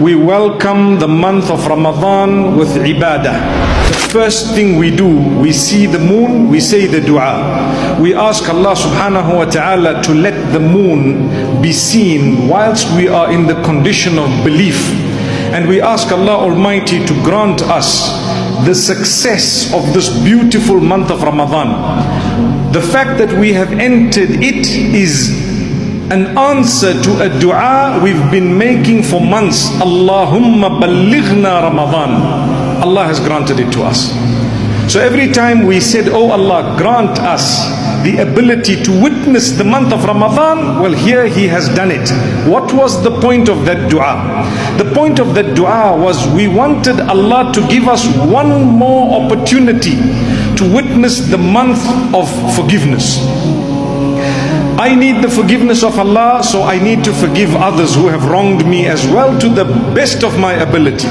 we welcome the month of Ramadan with ibadah. The first thing we do, we see the moon, we say the dua. We ask Allah subhanahu wa ta'ala to let the moon be seen whilst we are in the condition of belief. And we ask Allah Almighty to grant us the success of this beautiful month of Ramadan. The fact that we have entered it is an answer to a dua we've been making for months. Allahumma ballighna Ramadan. Allah has granted it to us. So every time we said, oh Allah, grant us the ability to witness the month of Ramadan, well, here He has done it. What was the point of that dua? The point of that dua was we wanted Allah to give us one more opportunity to witness the month of forgiveness. I need the forgiveness of Allah, so I need to forgive others who have wronged me as well to the best of my ability.